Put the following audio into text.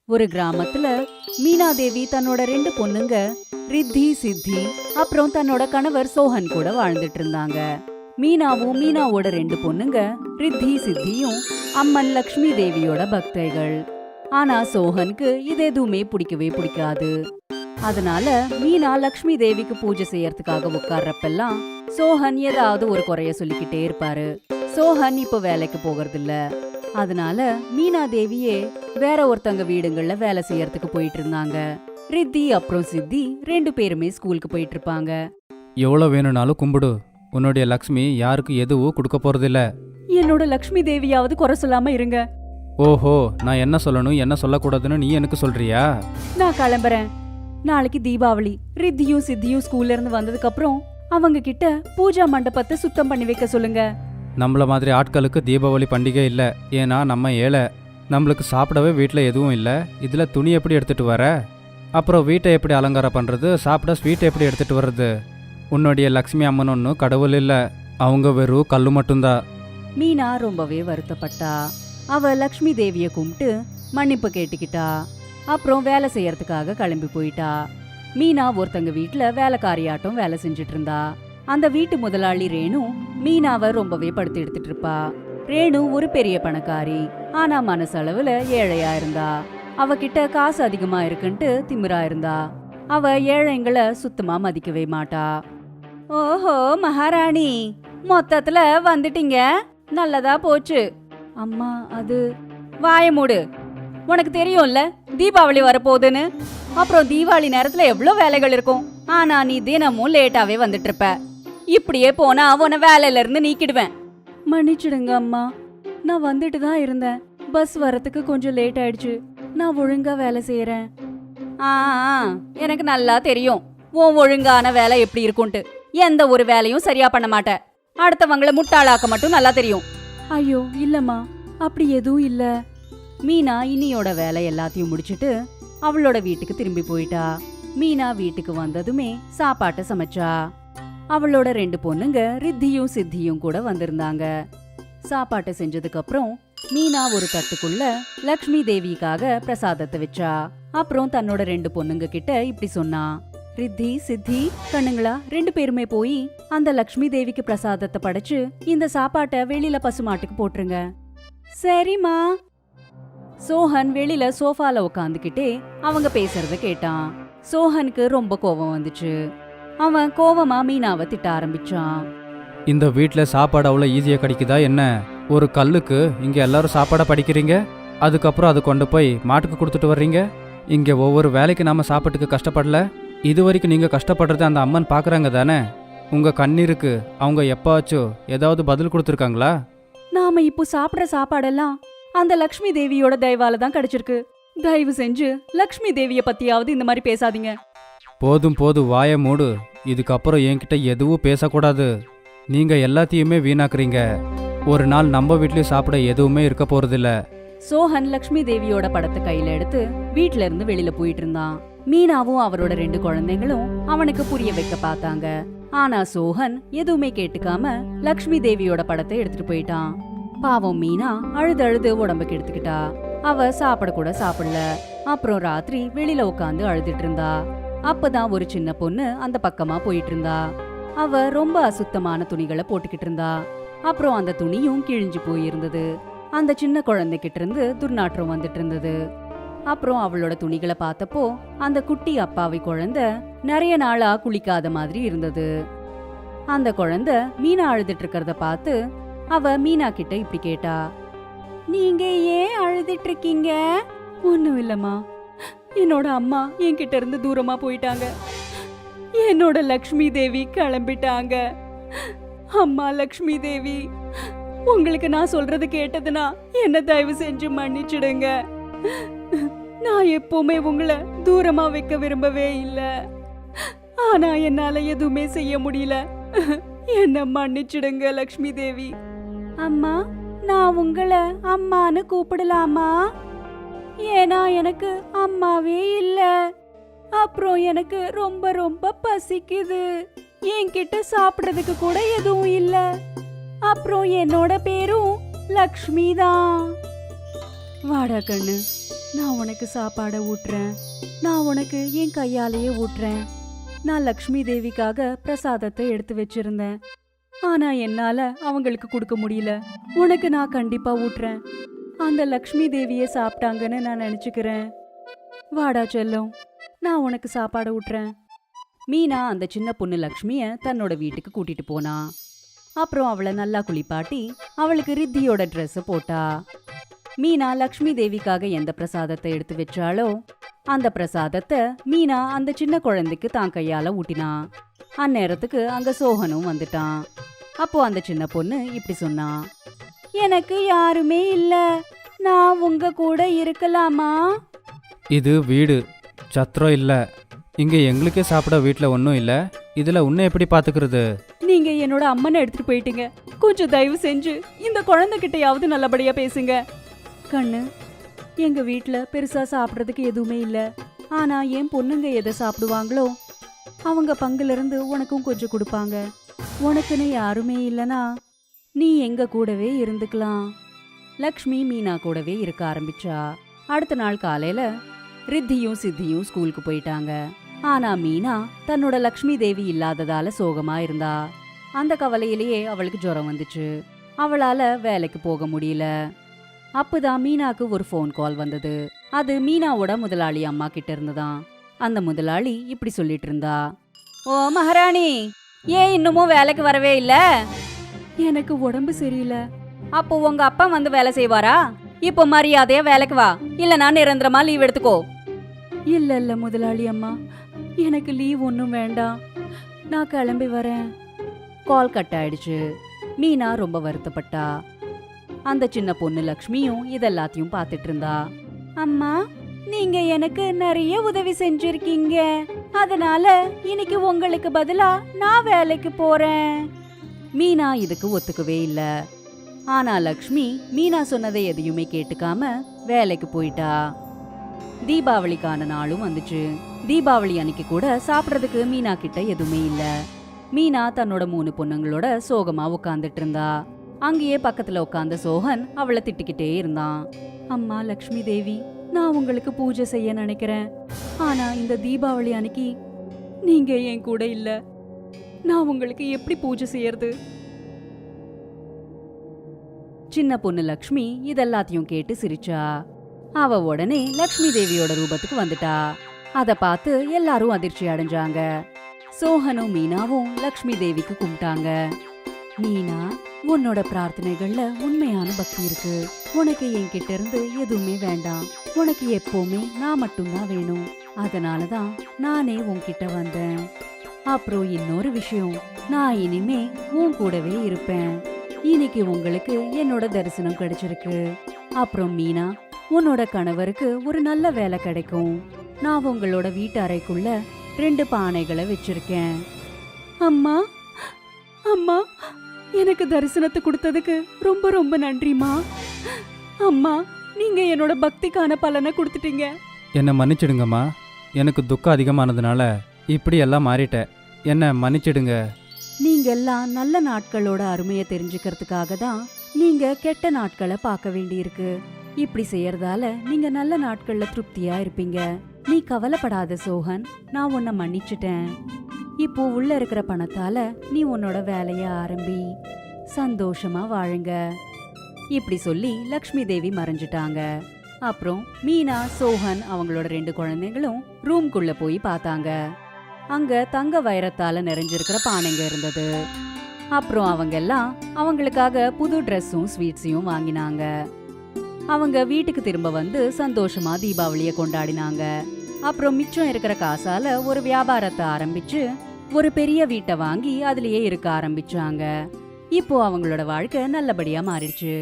ஒரு கிராமத்துல மீனாதேவி தன்னோட 2 பொண்ணுங்க ரித்தி சித்தி அப்புறம் தன்னோட கணவர் சோஹன் கூட வாழ்ந்துட்டு இருந்தாங்க. மீனாவும் மீனாவோட 2 பொண்ணுங்க ரித்தி சித்தியும் அம்மன் லக்ஷ்மி தேவியோட பக்தைகள். ஆனா சோஹனுக்கு இது எதுவுமே பிடிக்கவே பிடிக்காது. அதனால மீனா லக்ஷ்மி தேவிக்கு பூஜை செய்யறதுக்காக உட்கார்றப்பெல்லாம் சோஹன் ஏதாவது ஒரு குறைய சொல்லிக்கிட்டே இருப்பாரு. சோஹன் இப்ப வேலைக்கு போகிறது இல்ல. அதனால மீனா தேவியே வேற ஒருத்தங்க வீடுங்கள்ல வேலை செய்யறதுக்கு போயிட்டு இருந்தாங்க. ரித்தி அப்புறம் சித்தி 2 பேருமே ஸ்கூலுக்கு போயிட்டு இருப்பாங்க. எவ்வளோ வேணும்னாலும் கும்பிடு, உன்னுடைய லக்ஷ்மி யாருக்கு எதுவும் கொடுக்க போறதில்ல. என்னோட லக்ஷ்மி தேவியாவது குறை சொல்லாம இருங்க. ஓஹோ, நான் என்ன சொல்லணும் என்ன சொல்லக்கூடாதுன்னு நீ எனக்கு சொல்றியா? நான் கிளம்புறேன். நாளைக்கு தீபாவளி. ரித்தியும் சித்தியும் ஸ்கூல்ல இருந்து வந்ததுக்கு அப்புறம் அவங்க கிட்ட பூஜா மண்டபத்தை சுத்தம் பண்ணி வைக்க சொல்லுங்க. நம்மள மாதிரி ஆட்களுக்கு தீபாவளி பண்டிகை இல்லை, ஏன்னா நம்ம ஏழை. நம்மளுக்கு சாப்பிடவே வீட்டில் எதுவும் இல்லை. இதில் துணி எப்படி எடுத்துட்டு வர? அப்புறம் வீட்டை எப்படி அலங்காரம் பண்ணுறது? சாப்பிட ஸ்வீட் எப்படி எடுத்துட்டு வர்றது? உன்னுடைய லக்ஷ்மி அம்மன் ஒன்றும் கடவுள் இல்லை, அவங்க வெறும் கல்லு மட்டும்தான். மீனா ரொம்பவே வருத்தப்பட்டா. அவ லக்ஷ்மி தேவிய கும்பிட்டு மன்னிப்பு கேட்டுக்கிட்டா. அப்புறம் வேலை செய்யறதுக்காக கிளம்பி போயிட்டா. மீனா ஒருத்தங்க வீட்டுல வேலைக்காரியாட்டம் வேலை செஞ்சுட்டு இருந்தா. அந்த வீட்டு முதலாளி ரேணு மீனாவை ரொம்பவே படுத்து எடுத்துட்டு இருப்பா. ரேணு ஒரு பெரிய பணக்காரி, ஆனா மனசளவுல ஏழையா இருந்தா. அவகிட்ட காசு அதிகமா இருக்குன்ட்டு திமிரா இருந்தா. அவ ஏழைங்களை சுத்தமா மதிக்கவே மாட்டா. ஓஹோ மகாராணி, மொத்தத்துல வந்துட்டீங்க, நல்லதா போச்சு. அம்மா அது வாய மூடு, உனக்கு தெரியும்ல தீபாவளி வரப்போகுதுன்னு. அப்புறம் தீபாவளி நேரத்துல எவ்வளவு வேலைகள் இருக்கும். ஆனா நீ தினமும் லேட்டாவே வந்துட்டு இருப்ப. இப்படியே போனா உன்னை வேலையில இருந்து நீக்கிடுவேன். மன்னிச்சிடுங்க அம்மா, நான் வந்துட்டு தான் இருந்தேன். பஸ் வரத்துக்கு கொஞ்சம் லேட் ஆயிடுச்சு. நான் ஒழுங்கா வேலை செய்யறேன். எனக்கு நல்லா தெரியும் உன் ஒழுங்கான வேலை எப்படி இருக்கும்ட்டு. எந்த ஒரு வேலையும் சரியா பண்ண மாட்டேன். அடுத்தவங்கள முட்டாளாக்க மட்டும் நல்லா தெரியும். ஐயோ இல்லம்மா, அப்படி எதுவும் இல்ல. மீனா இன்னியோட வேலை எல்லாத்தையும் முடிச்சிட்டு அவளோட வீட்டுக்கு திரும்பி போயிட்டா. மீனா வீட்டுக்கு வந்ததுமே சாப்பாட்டை சமைச்சா. அவளோட 2 பொண்ணுங்க ரித்தியும் சித்தியும் கூட வந்திருந்தாங்க. சாப்பாட்டை செஞ்சதுக்கு அப்புறம் மீனா ஒரு தட்டுக்குள்ள லக்ஷ்மி தேவிக்காக பிரசாதத்தை வச்சா. அப்புறம் தன்னோட 2 பொண்ணுங்க கிட்ட இப்படி சொன்னா, ரித்தி சித்தி கண்ணுங்களா, 2 பேருமே போய் அந்த லக்ஷ்மி தேவிக்கு பிரசாதத்தை படைச்சு இந்த சாப்பாட்டை வெளியில பசுமாட்டுக்கு போட்டுருங்க. சரிம்மா. சோஹன் வெளியில சோஃபால உட்காந்துக்கிட்டே அவங்க பேசுறத கேட்டான். சோஹனுக்கு ரொம்ப கோபம் வந்துச்சு. அவன் கோவமா மீனாவை திட்ட ஆரம்பிச்சான். இந்த வீட்டில் சாப்பாடு அவ்வளோ ஈஸியாக கிடைக்குதா என்ன? ஒரு கல்லுக்கு இங்கே எல்லாரும் சாப்பாடை படிக்கிறீங்க, அதுக்கப்புறம் அதை கொண்டு போய் மாட்டுக்கு கொடுத்துட்டு வர்றீங்க. இங்கே ஒவ்வொரு வேலைக்கு நாம சாப்பாட்டுக்கு கஷ்டப்படல. இது வரைக்கும் நீங்கள் கஷ்டப்படுறது அந்த அம்மன் பார்க்குறாங்க தானே? உங்கள் கண்ணீருக்கு அவங்க எப்பாச்சும் ஏதாவது பதில் கொடுத்துருக்காங்களா? நாம இப்போ சாப்பிட்ற சாப்பாடெல்லாம் அந்த லக்ஷ்மி தேவியோட தயவால தான் கிடைச்சிருக்கு. தயவு செஞ்சு லக்ஷ்மி தேவிய பத்தியாவது இந்த மாதிரி பேசாதீங்க. போதும் போதும், வாய மூடு. இதுக்கப்புறம் என்கிட்ட எதுவும் பேசக்கூடாது. நீங்க எல்லாத்தையுமே வீணாக்குறீங்க. ஒரு நாள் நம்ம வீட்லயும் சாப்பிட எதுவுமே இருக்க போறதில்ல. சோஹன் லக்ஷ்மி தேவியோட படத்தை கையில எடுத்து வீட்ல இருந்து வெளியில போயிட்டு இருந்தான். மீனாவும் அவரோட 2 குழந்தைங்களும் அவனுக்கு புரிய வைக்க பார்த்தாங்க. ஆனா சோஹன் எதுவுமே கேட்டுக்காம லக்ஷ்மி தேவியோட படத்தை எடுத்துட்டு போயிட்டான். பாவம் மீனா அழுது அழுது உடம்புக்கு எடுத்துக்கிட்டா. அவ சாப்பிட கூட சாப்பிடல. அப்புறம் ராத்திரி வெளியில உட்காந்து அழுதுட்டு இருந்தா. அப்பதான் ஒரு சின்ன பொண்ணு அந்த பக்கமா போயிட்டு இருந்தா. அவ ரொம்ப அசுத்தமான துணிகளை போட்டுக்கிட்டு இருந்தா. அப்புறம் அந்த துணியும் கிழிஞ்சு போயிருந்தது. அந்த சின்ன குழந்தைகிட்ட இருந்து துர்நாற்றம் வந்துட்டு இருந்தது. அப்புறம் அவளோட துணிகளை பார்த்தப்போ அந்த குட்டி அப்பாவி குழந்தை நிறைய நாளா குளிக்காத மாதிரி இருந்தது. அந்த குழந்தை மீனா அழுதுட்டு இருக்கிறத பார்த்து அவ மீனா கிட்ட இப்படி கேட்டா, நீங்க ஏன் அழுதுட்டு இருக்கீங்க? ஒண்ணும் இல்லம்மா, என்னோட அம்மா என்கிட்ட இருந்து தூரமா போயிட்டாங்க. என்னோட லக்ஷ்மி தேவி கிளம்பிட்டாங்க. அம்மா லக்ஷ்மி தேவி, உங்களுக்கு நான் சொல்றது கேட்டதுன்னா என்ன தயவு செஞ்சு மன்னிச்சிடுங்க. நான் எப்பவுமே உங்களை தூரமா வைக்க விரும்பவே இல்ல. ஆனா என்னால எதுவுமே செய்ய முடியல. என்ன மன்னிச்சிடுங்க லக்ஷ்மி தேவி. அம்மா, நான் உங்களை அம்மான்னு கூப்பிடலாமா? ஏன்னா எனக்கு அம்மாவே இல்ல. அப்புறம் எனக்கு ரொம்ப ரொம்ப பசிக்குது. என்கிட்ட சாப்பிடுறதுக்கு கூட எதுவும் இல்ல. அப்புறம் என்னோட பேரும் லக்ஷ்மி தான். வாடா கண்ணு, நான் உனக்கு சாப்பாடை ஊட்டுறேன், நான் உனக்கு என் கையாலேயே ஊட்டுறேன். நான் லக்ஷ்மி தேவிக்காக பிரசாதத்தை எடுத்து வச்சிருந்தேன், ஆனா என்னால அவங்களுக்கு கொடுக்க முடியல. உனக்கு நான் கண்டிப்பா ஊட்டுறேன். அந்த லக்ஷ்மி தேவிய சாப்பிட்டாங்கன்னு நான் நினைச்சுக்கிறேன். வாடா செல்லம், நான் உனக்கு சாப்பாடை ஊட்டுறேன். மீனா அந்த சின்ன பொண்ணு லக்ஷ்மிய தன்னோட வீட்டுக்கு கூட்டிட்டு போனா. அப்புறம் அவளை நல்லா குளிப்பாட்டி அவளுக்கு ரித்தியோட ட்ரெஸ் போட்டா. மீனா லக்ஷ்மி தேவிக்காக எந்த பிரசாதத்தை எடுத்து வச்சாலோ அந்த பிரசாதத்தை மீனா அந்த சின்ன குழந்தைக்கு தான் கையால ஊட்டினா. அந்நேரத்துக்கு அங்க சோகனும் வந்துட்டான். அப்போ அந்த சின்ன பொண்ணு இப்படி சொன்னா, எனக்கு யாருமே இல்ல, நான் உங்க கூட இருக்கலாமா? இது வீடு, சத்திரம் இல்ல. இங்க எங்களுக்கே சாப்பிட வீட்டில் ஒன்றும் இல்லை. இதுல உன்னை எப்படி பாத்துக்கிறது? நீங்க என்னோட அம்மனை எடுத்துட்டு போயிட்டீங்க. கொஞ்சம் தயவு செஞ்சு இந்த குழந்தைகிட்டயாவது நல்லபடியா பேசுங்க. கண்ணு, எங்க வீட்ல பெருசா சாப்பிட்றதுக்கு எதுவுமே இல்ல. ஆனா என் பொண்ணுங்க எதை சாப்பிடுவாங்களோ அவங்க பங்குல இருந்து உனக்கும் கொஞ்சம் கொடுப்பாங்க. உனக்குன்னு யாருமே இல்லனா நீ எங்க கூடவே இருந்துக்கலாம். லக்ஷ்மி மீனா கூடவே இருக்க ஆரம்பிச்சா. அடுத்த நாள் காலையில ரித்தியும் சித்தியும் ஸ்கூலுக்கு போயிட்டாங்க. ஆனா மீனா தன்னோட லக்ஷ்மி தேவி இல்லாததால சோகமா இருந்தா. அந்த கவலையிலேயே அவளுக்கு ஜுரம் வந்துச்சு. அவளால வேலைக்கு போக முடியல. அப்பதான் மீனாக்கு ஒரு ஃபோன் கால் வந்தது. அது மீனாவோட முதலாளி அம்மா கிட்ட இருந்துதான். அந்த முதலாளி இப்படி சொல்லிட்டு இருந்தா, ஓ மகாராணி, ஏன் இன்னமும் வேலைக்கு வரவே இல்ல? எனக்கு உடம்பு சரியில்லை. அப்போ உங்க அப்பா வந்து வேலை செய்வாரா? இப்போ மரியாதையா வேலைக்கு வா, இல்லனா நிரந்தரமா லீவ் எடுத்துக்கோ. இல்ல இல்ல முதலாளி அம்மா, எனக்கு லீவ் ஒன்றும் வேண்டாம், நான் கிளம்பி வரேன். கால் கட் ஆயிடுச்சு. மீனா ரொம்ப வருத்தப்பட்டா. அந்த சின்ன பொண்ணு லக்ஷ்மியும் இதெல்லாத்தையும் பார்த்துட்டு இருந்தா. அம்மா, நீங்க எனக்கு நிறைய உதவி செஞ்சிருக்கீங்க, அதனால இன்னைக்கு உங்களுக்கு பதிலா நான் வேலைக்கு போறேன். மீனா இதுக்கு ஒத்துக்கவே இல்ல. ஆனா லக்ஷ்மி மீனா சொன்னதை எதையுமே கேட்டுக்காம வேலைக்கு போயிட்டா. தீபாவளிக்கான நாளும் வந்துச்சு. தீபாவளி அன்னைக்கு கூட சாப்பிடறதுக்கு மீனா கிட்ட எதுவுமே இல்ல. மீனா தன்னோட 3 பொண்ணுங்களோட சோகமா உட்காந்துட்டு இருந்தா. அங்கேயே பக்கத்துல உட்கார்ந்த சோகன் அவளை திட்டிக்கிட்டே இருந்தான். அம்மா லக்ஷ்மி தேவி, நான் உங்களுக்கு பூஜை செய்ய நினைக்கிறேன், ஆனா இந்த தீபாவளி அன்னைக்கு நீங்க என் கூட இல்ல. நான் உங்களுக்கு எப்படி பூஜை செய்யறது? சின்ன பொண்ணு லக்ஷ்மி இதெல்லாத்தையும் கேட்டு சிரிச்சா. அவ உடனே லக்ஷ்மி தேவியோட ரூபத்துக்கு வந்துட்டா. அத பார்த்து எல்லாரும் அதிர்ச்சி அடைஞ்சாங்க. சோகனும் மீனாவும் லக்ஷ்மி தேவிக்கு கும்பிட்டாங்க. மீனா, உன்னோட பிரார்த்தனைகள்ல உண்மையான பக்தி இருக்கு. உனக்கு என்கிட்ட இருந்து எதுவுமே வேண்டாம். உனக்கு எப்பவுமே நான் மட்டும்தான் வேணும். அதனாலதான் நானே உன்கிட்ட வந்தேன். அப்புறம் இன்னொரு விஷயம், நான் இனிமே உன் கூடவே இருப்பேன். இன்னைக்கு உங்களுக்கு என்னோட தரிசனம் கிடைச்சிருக்கு. அப்புறம் மீனா, உன்னோட கணவருக்கு ஒரு நல்ல வேலை கிடைக்கும். நான் உங்களோட வீட்டு அறைக்குள்ள 2 பானைகளை வச்சிருக்கேன். அம்மா, அம்மா, எனக்கு தரிசனத்தை கொடுத்ததுக்கு ரொம்ப ரொம்ப நன்றிமா. அம்மா, நீங்க என்னோட பக்திக்கான பலனை கொடுத்துட்டீங்க. என்னை மன்னிச்சிடுங்கம்மா. எனக்கு துக்கம் அதிகமானதுனால இப்படி எல்லாம் மாறிட்டேன். என்னை மன்னிச்சிடுங்க. நீங்க எல்லாம் நல்ல நாட்களோட அருமையை தெரிஞ்சுக்கிறதுக்காக தான் நீங்க கெட்ட நாட்களை பார்க்க வேண்டியிருக்கு. இப்படி செய்யறதால நீங்க நல்ல நாட்கள்ல திருப்தியா இருப்பீங்க. நீ கவலைப்படாத சோகன், நான் உன்னை மன்னிச்சிட்டேன். இப்போ உள்ள இருக்கிற பணத்தால நீ உன்னோட வேலைய ஆரம்பி, சந்தோஷமா வாழுங்க. இப்படி சொல்லி லக்ஷ்மி தேவி மறைஞ்சிட்டாங்க. அப்புறம் மீனா, சோகன் அவங்களோட 2 குழந்தைங்களும் ரூம்குள்ள போய் பார்த்தாங்க. அங்க தங்க வைரத்தால நிறைஞ்சிருக்கிற பானைங்க இருந்தது. அப்புறம் அவங்க எல்லாம் அவங்களுக்காக புது ட்ரெஸ்ஸும் ஸ்வீட்ஸையும் வாங்கினாங்க. அவங்க வீட்டுக்கு திரும்ப வந்து சந்தோஷமா தீபாவளிய கொண்டாடினாங்க. அப்புறம் மிச்சம் இருக்கிற காசால ஒரு வியாபாரத்தை ஆரம்பிச்சு ஒரு பெரிய வீட்டை வாங்கி அதுலயே இருக்க ஆரம்பிச்சாங்க. இப்போ அவங்களோட வாழ்க்கை நல்லபடியா மாறிடுச்சு.